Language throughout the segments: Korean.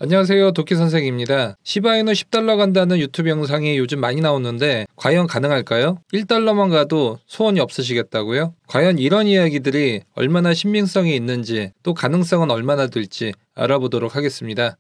안녕하세요. 도끼 선생입니다. 시바이누 10달러 간다는 유튜브 영상이 요즘 많이 나오는데 과연 가능할까요? 1달러만 가도 소원이 없으시겠다고요? 과연 이런 이야기들이 얼마나 신빙성이 있는지 또 가능성은 얼마나 될지 알아보도록 하겠습니다.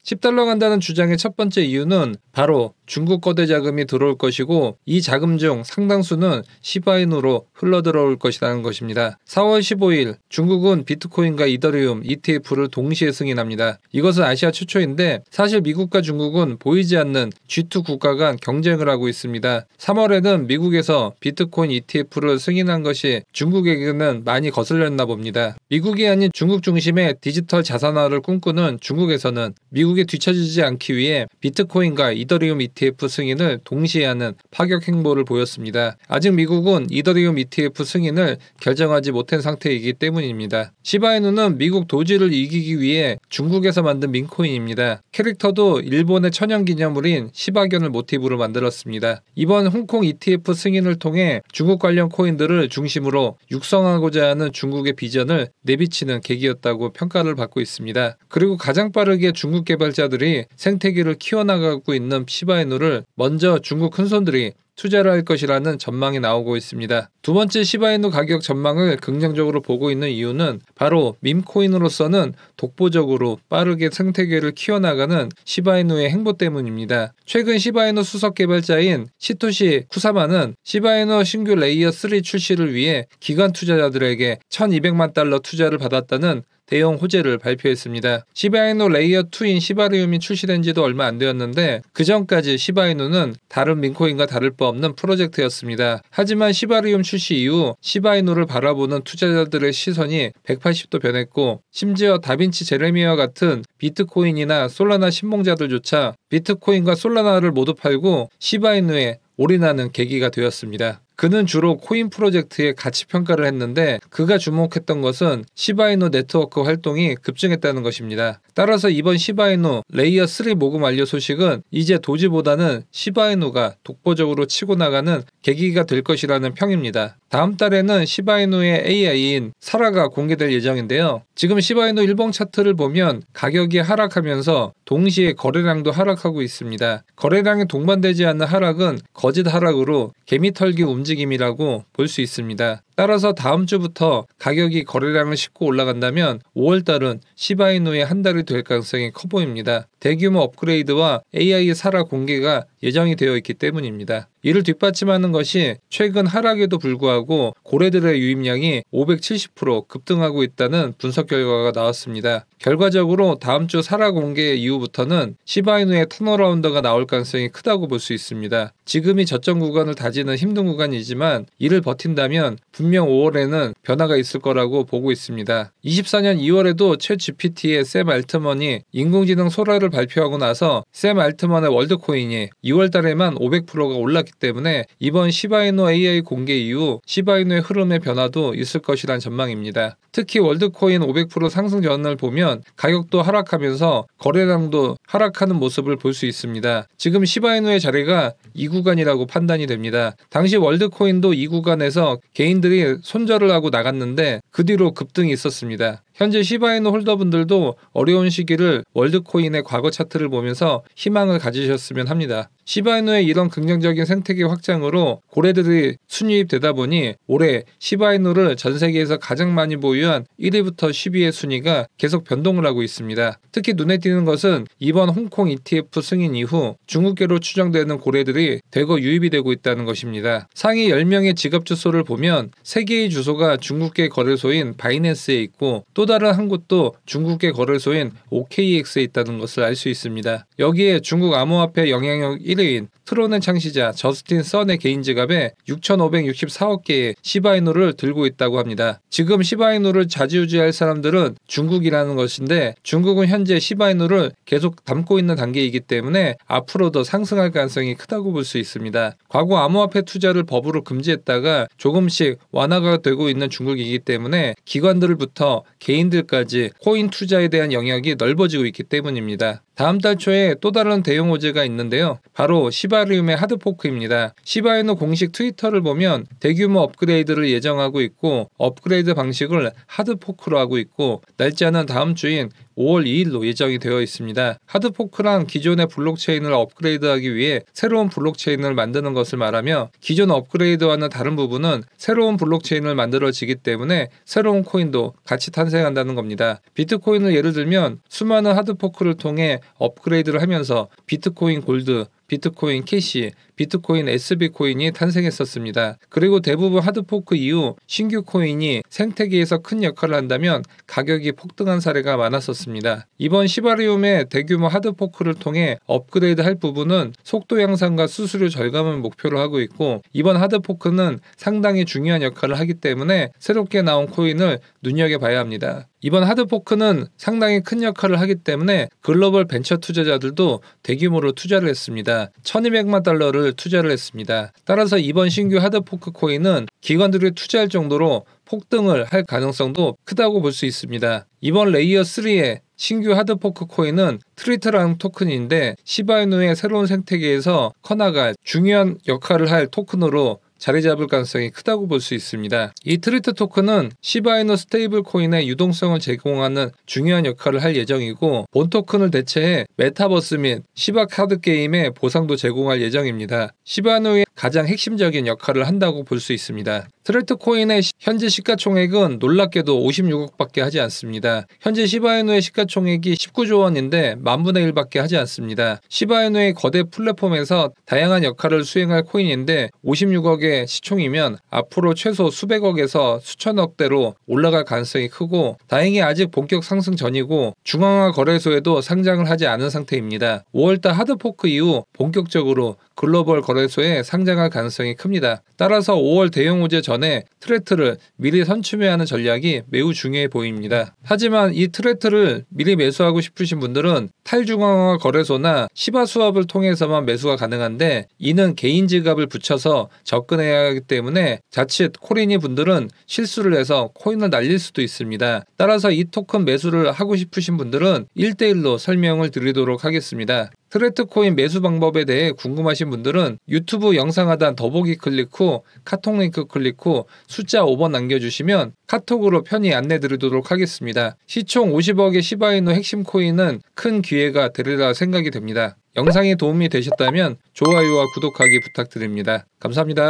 10달러 간다는 주장의 첫 번째 이유는 바로 중국 거대 자금이 들어올 것이고 이 자금 중 상당수는 시바이누로 흘러들어올 것이라는 것입니다. 4월 15일 중국은 비트코인과 이더리움 ETF를 동시에 승인합니다. 이것은 아시아 최초인데 사실 미국과 중국은 보이지 않는 G2 국가 간 경쟁을 하고 있습니다. 3월에는 미국에서 비트코인 ETF를 승인한 것이 중국에게는 많이 거슬렸나 봅니다. 미국이 아닌 중국 중심의 디지털 자산화를 꿈꾸는 중국에서는 미국에 뒤처지지 않기 위해 비트코인과 이더리움 ETF 승인을 동시에 하는 파격 행보를 보였습니다. 아직 미국은 이더리움 ETF 승인을 결정하지 못한 상태이기 때문입니다. 시바이누는 미국 도지를 이기기 위해 중국에서 만든 민코인입니다. 캐릭터도 일본의 천연기념물인 시바견을 모티브로 만들었습니다. 이번 홍콩 ETF 승인을 통해 중국 관련 코인들을 중심으로 육성하고자 하는 중국의 비전을 내비치는 계기였다고 평가를 받고 있습니다. 그리고 가장 빠르게 중국 개발자들이 생태계를 키워나가고 있는 시바이누를 먼저 중국 큰손들이 투자를 할 것이라는 전망이 나오고 있습니다. 두 번째 시바이누 가격 전망을 긍정적으로 보고 있는 이유는 바로 밈코인으로서는 독보적으로 빠르게 생태계를 키워나가는 시바이누의 행보 때문입니다. 최근 시바이누 수석 개발자인 시토시 쿠사마는 시바이누 신규 레이어 3 출시를 위해 기관 투자자들에게 1200만 달러 투자를 받았다는 대형 호재를 발표했습니다. 시바이누 레이어 2인 시바리움이 출시된 지도 얼마 안 되었는데 그 전까지 시바이누는 다른 민코인과 다를 바 없는 프로젝트였습니다. 하지만 시바리움 출시 이후 시바이누를 바라보는 투자자들의 시선이 180도 변했고 심지어 다빈치 제레미와 같은 비트코인이나 솔라나 신봉자들조차 비트코인과 솔라나를 모두 팔고 시바이누에 올인하는 계기가 되었습니다. 그는 주로 코인 프로젝트의 가치 평가를 했는데 그가 주목했던 것은 시바이누 네트워크 활동이 급증했다는 것입니다. 따라서 이번 시바이누 레이어 3 모금 완료 소식은 이제 도지보다는 시바이누가 독보적으로 치고 나가는 계기가 될 것이라는 평입니다. 다음 달에는 시바이누의 AI인 사라가 공개될 예정인데요. 지금 시바이누 일봉 차트를 보면 가격이 하락하면서 동시에 거래량도 하락하고 있습니다. 거래량이 동반되지 않는 하락은 거짓 하락으로 개미털기 움직임이라고 볼 수 있습니다. 따라서 다음 주부터 가격이 거래량을 싣고 올라간다면 5월달은 시바이누의 한 달이 될 가능성이 커 보입니다. 대규모 업그레이드와 AI 사라 공개가 예정이 되어 있기 때문입니다. 이를 뒷받침하는 것이 최근 하락에도 불구하고 고래들의 유입량이 570% 급등하고 있다는 분석 결과가 나왔습니다. 결과적으로 다음 주 사라 공개 이후부터는 시바이누의 턴어라운드가 나올 가능성이 크다고 볼 수 있습니다. 지금이 저점 구간을 다지는 힘든 구간이지만 이를 버틴다면 분명 5월에는 변화가 있을 거라고 보고 있습니다. 24년 2월에도 챗 GPT의 샘 알트먼이 인공지능 소라를 발표하고 나서 샘 알트먼의 월드코인이 2월 달에만 500%가 올랐기 때문에 이번 시바이누 AI 공개 이후 시바이누의 흐름의 변화도 있을 것이란 전망입니다. 특히 월드코인 500% 상승 전을 보면 가격도 하락하면서 거래량도 하락하는 모습을 볼 수 있습니다. 지금 시바이누의 자리가 이 구간이라고 판단이 됩니다. 당시 월드코인도 이 구간에서 개인들이 손절을 하고 나갔는데 그 뒤로 급등이 있었습니다. 현재 시바이누 홀더분들도 어려운 시기를 월드코인의 과거 차트를 보면서 희망을 가지셨으면 합니다. 시바이누의 이런 긍정적인 생태계 확장으로 고래들이 순유입되다 보니 올해 시바이누를 전 세계에서 가장 많이 보유한 1위부터 10위의 순위가 계속 변동을 하고 있습니다. 특히 눈에 띄는 것은 이번 홍콩 ETF 승인 이후 중국계로 추정되는 고래들이 대거 유입이 되고 있다는 것입니다. 상위 10명의 지갑 주소를 보면 3개의 주소가 중국계 거래소인 바이낸스에 있고 또 다른 한 곳도 중국계 거래소인 OKX에 있다는 것을 알 수 있습니다. 여기에 중국 암호화폐 영향력 1위인 트론의 창시자 저스틴 선의 개인 지갑에 6,564억 개의 시바이누를 들고 있다고 합니다. 지금 시바이누를 좌지우지할 사람들은 중국이라는 것인데 중국은 현재 시바이누를 계속 담고 있는 단계이기 때문에 앞으로 더 상승할 가능성이 크다고 볼 수 있습니다. 과거 암호화폐 투자를 법으로 금지했다가 조금씩 완화가 되고 있는 중국이기 때문에 기관들부터 개인들까지 코인 투자에 대한 영역이 넓어지고 있기 때문입니다. 다음 달 초에 또 다른 대형 호재가 있는데요. 바로 시바리움의 하드포크입니다. 시바이누 공식 트위터를 보면 대규모 업그레이드를 예정하고 있고 업그레이드 방식을 하드포크로 하고 있고 날짜는 다음 주인 5월 2일로 예정이 되어 있습니다. 하드포크란 기존의 블록체인을 업그레이드하기 위해 새로운 블록체인을 만드는 것을 말하며 기존 업그레이드와는 다른 부분은 새로운 블록체인을 만들어지기 때문에 새로운 코인도 같이 탄생한다는 겁니다. 비트코인을 예를 들면 수많은 하드포크를 통해 업그레이드를 하면서 비트코인 골드, 비트코인 캐시, 비트코인 SB 코인이 탄생했었습니다. 그리고 대부분 하드포크 이후 신규 코인이 생태계에서 큰 역할을 한다면 가격이 폭등한 사례가 많았었습니다. 이번 시바리움의 대규모 하드포크를 통해 업그레이드 할 부분은 속도 향상과 수수료 절감을 목표로 하고 있고 이번 하드포크는 상당히 중요한 역할을 하기 때문에 새롭게 나온 코인을 눈여겨봐야 합니다. 이번 하드포크는 상당히 큰 역할을 하기 때문에 글로벌 벤처 투자자들도 대규모로 투자를 했습니다. 1200만 달러를 투자를 했습니다. 따라서 이번 신규 하드포크 코인은 기관들이 투자할 정도로 폭등을 할 가능성도 크다고 볼 수 있습니다. 이번 레이어 3의 신규 하드포크 코인은 트리트라는 토큰인데 시바이누의 새로운 생태계에서 커나갈 중요한 역할을 할 토큰으로 자리 잡을 가능성이 크다고 볼 수 있습니다. 이 트리트 토큰은 시바이누 스테이블 코인의 유동성을 제공하는 중요한 역할을 할 예정이고 본 토큰을 대체해 메타버스 및 시바 카드 게임의 보상도 제공할 예정입니다. 시바이누의 가장 핵심적인 역할을 한다고 볼 수 있습니다. 트리트 코인의 현재 시가총액은 놀랍게도 56억밖에 하지 않습니다. 현재 시바이누의 시가총액이 19조 원인데 만분의 1밖에 하지 않습니다. 시바이누의 거대 플랫폼에서 다양한 역할을 수행할 코인인데 56억의 시총이면 앞으로 최소 수백억에서 수천억대로 올라갈 가능성이 크고 다행히 아직 본격 상승 전이고 중앙화 거래소에도 상장을 하지 않은 상태입니다. 5월달 하드포크 이후 본격적으로 글로벌 거래소에 상장할 가능성이 큽니다. 따라서 5월 대형 호재 전에 트레트를 미리 선추매하는 전략이 매우 중요해 보입니다. 하지만 이 트레트를 미리 매수하고 싶으신 분들은 탈중앙화 거래소나 시바 수합을 통해서만 매수가 가능한데 이는 개인 지갑을 붙여서 접근해야 하기 때문에 자칫 코리니 분들은 실수를 해서 코인을 날릴 수도 있습니다. 따라서 이 토큰 매수를 하고 싶으신 분들은 1대1로 설명을 드리도록 하겠습니다. 트레트 코인 매수 방법에 대해 궁금하신 분들은 유튜브 영상 하단 더보기 클릭 후 카톡 링크 클릭 후 숫자 5번 남겨주시면 카톡으로 편히 안내 드리도록 하겠습니다. 시총 50억의 시바이누 핵심 코인은 큰 기회가 되리라 생각이 됩니다. 영상이 도움이 되셨다면 좋아요와 구독하기 부탁드립니다. 감사합니다.